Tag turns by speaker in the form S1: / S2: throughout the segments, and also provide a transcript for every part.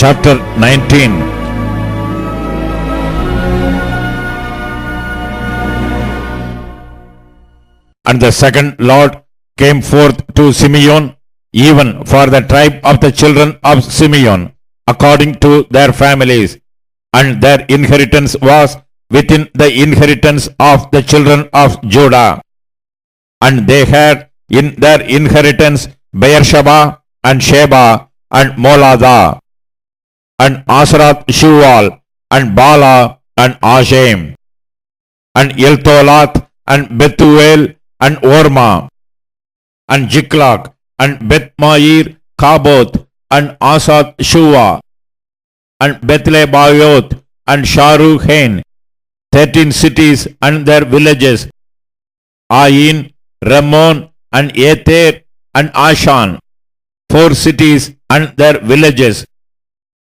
S1: chapter 19. And the second Lord came forth to Simeon, even for the tribe of the children of Simeon, according to their families, and their inheritance was within the inheritance of the children of Judah. And they had in their inheritance Beersheba and Sheba and Moladah, and Asrath Shual, and Bala, and Ashem, and Eltolath, and Bethuel, and Orma, and Jiklag, and Bethmair, Kaboth, and Asath Shua, and Bethlebayoth, and Sharuhen, 13 cities and their villages, Ain, Ramon, and Ether, and Ashan, 4 cities and their villages,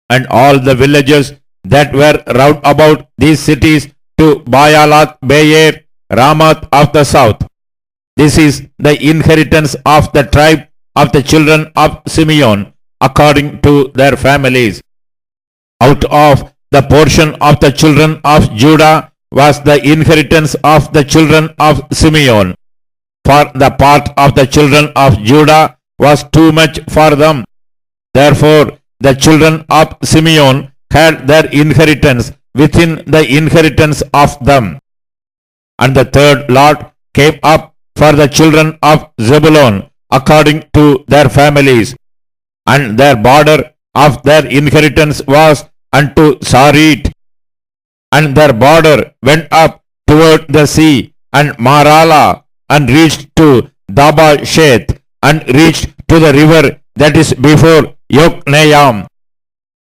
S1: and all the villages that were round about these cities to Baalath Beer, Ramath of the south. This is the inheritance of the tribe of the children of Simeon, according to their families. Out of the portion of the children of Judah was the inheritance of the children of Simeon. For the part of the children of Judah was too much for them. Therefore, the children of Simeon had their inheritance within the inheritance of them. And the third lot came up for the children of Zebulun, according to their families. And their border of their inheritance was unto Sarit. And their border went up toward the sea, and Marala, and reached to Dabasheth, and reached to the river that is before Yokneam,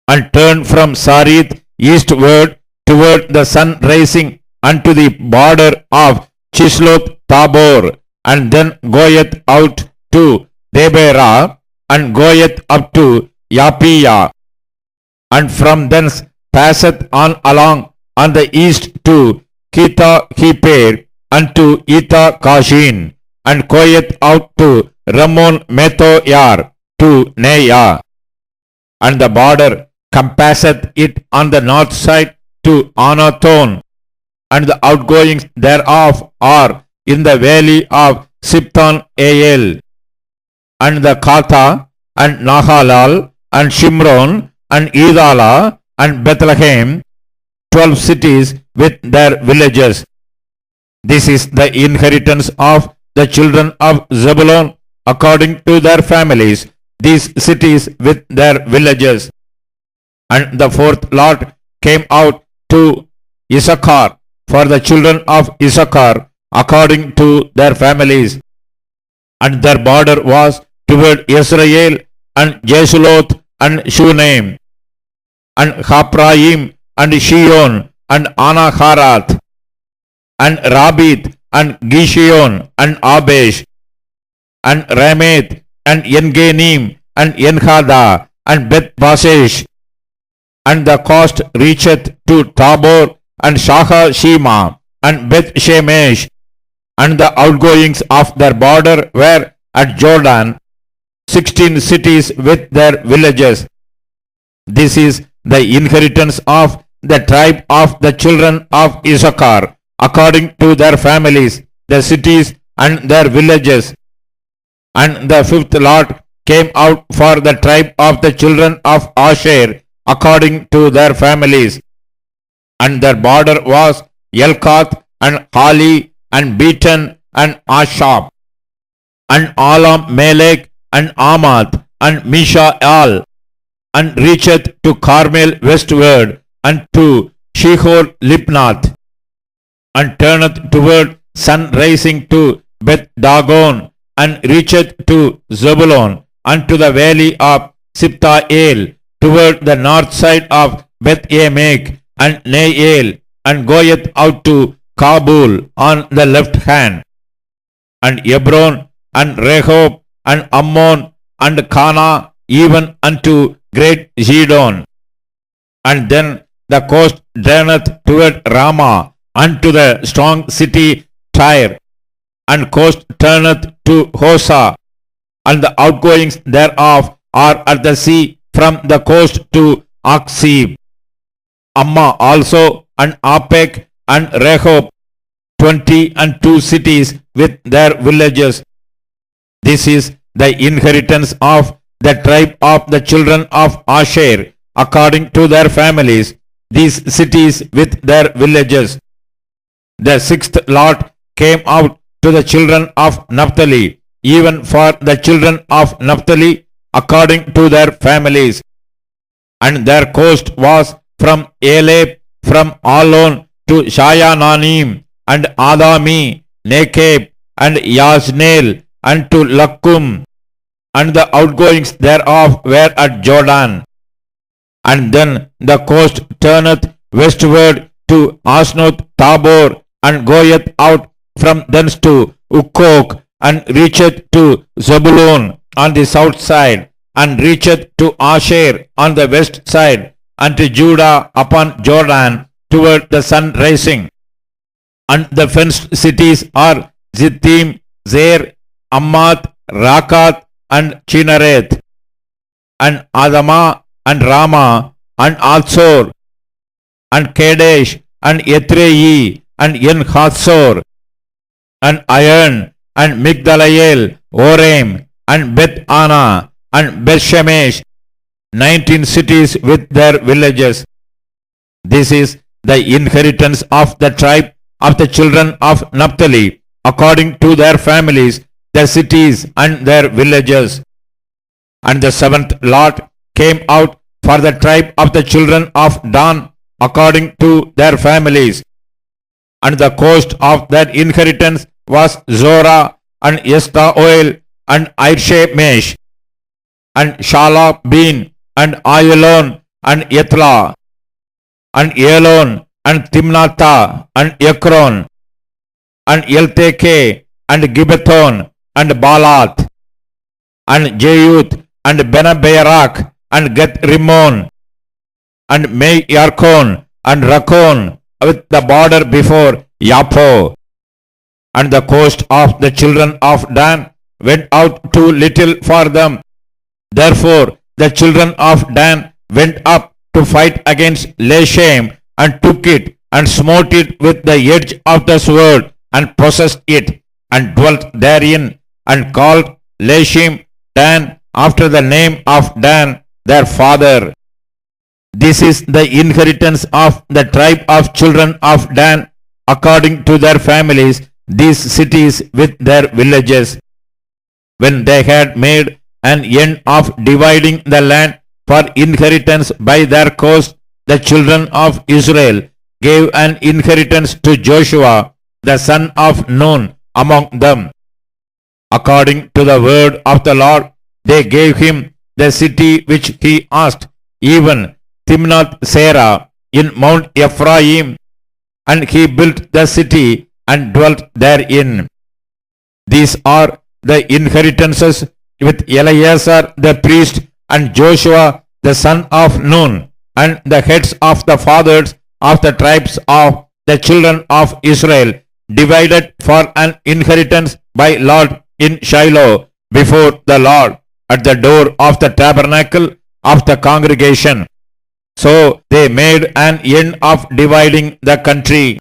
S1: and turned from Sarith eastward toward the sun rising unto the border of Chisloth Tabor, and then goeth out to Deberah, and goeth up to Yapia, and from thence passeth on along on the east to Kitha Heper, unto Etha Kashin, and goeth out to Ramon Methoyar, to Neah, and the border compasseth it on the north side to Anathon, and the outgoings thereof are in the valley of Sipton Ael, and the Katha, and Nahalal, and Shimron, and Idala, and Bethlehem, 12 cities with their villages. This is the inheritance of the children of Zebulun, according to their families, these cities with their villages. And the fourth lot came out to Issachar, for the children of Issachar, according to their families. And their border was toward Israel, and Jeshuloth, and Shunem, and Hapraim, and Shion, and Anaharath, and Rabith, and Gishion, and Abesh, and Rameth, and Enganim, and Enhada, and Beth Basesh. And the coast reacheth to Tabor, and Shahashima, and Beth Shemesh, and the outgoings of their border were at Jordan, 16 cities with their villages. This is the inheritance of the tribe of the children of Issachar, according to their families, the cities and their villages. And the fifth lot came out for the tribe of the children of Asher, according to their families. And their border was Elkath, and Hali, and Beaton, and Ashab, and Alam Melech, and Amath, and Mishaal, and reacheth to Carmel westward, and to Shihor Lipnath, and turneth toward sun rising to Beth Dagon, and reacheth to Zebulun, unto the valley of Siptael, toward the north side of Beth Emek, and Nael, and goeth out to Kabul on the left hand. And Hebron, and Rehob, and Ammon, and Cana, even unto great Zidon. And then the coast draineth toward Ramah, unto the strong city Tyre, and coast turneth to Hosa, and the outgoings thereof are at the sea from the coast to Aksib. Amma also, and Apek, and Rehob, 20 cities with their villages. This is the inheritance of the tribe of the children of Asher, according to their families, these cities with their villages. The sixth lot came out to the children of Naphtali, even for the children of Naphtali, according to their families. And their coast was from Elep, from Alon to Shayananim, and Adami, Nekeb, and Yaznel, and to Lakkum, and the outgoings thereof were at Jordan. And then the coast turneth westward to Asnoth Tabor, and goeth out from thence to Ukkok, and reacheth to Zebulun on the south side, and reacheth to Asher on the west side, and to Judah upon Jordan toward the sun rising. And the fenced cities are Zittim, Zer, Ammath, Rakath, and Chinareth, and Adamah, and Ramah, and Alzor, and Kadesh, and Yethrei, and En-Hatzor, and Iron, and Migdalael, Orem, and Beth Anna, and Beth Shemesh, 19 cities with their villages. This is the inheritance of the tribe of the children of Naphtali, according to their families, their cities and their villages. And the seventh lot came out for the tribe of the children of Dan, according to their families. And the coast of their inheritance was Zorah, and Estaol, and Irshemesh, and Shalabin, and Ayalon, and Ethla, and Elon, and Timnatha, and Ekron, and Elteke, and Gibbethon, and Balath, and Jeuth, and Benaberak, and Geth Rimmon, and May Yarkon, and Rakon, with the border before Yappo. And the coast of the children of Dan went out too little for them. Therefore the children of Dan went up to fight against Leshem, and took it, and smote it with the edge of the sword, and possessed it, and dwelt therein, and called Leshem Dan after the name of Dan their father. This is the inheritance of the tribe of children of Dan, according to their families, these cities with their villages. When they had made an end of dividing the land for inheritance by their coast, the children of Israel gave an inheritance to Joshua, the son of Nun, among them. According to the word of the Lord, they gave him the city which he asked, even Timnath Serah in Mount Ephraim, and he built the city and dwelt therein. These are the inheritances with Eleazar the priest, and Joshua the son of Nun, and the heads of the fathers of the tribes of the children of Israel, divided for an inheritance by lot in Shiloh before the Lord, at the door of the tabernacle of the congregation. So they made an end of dividing the country.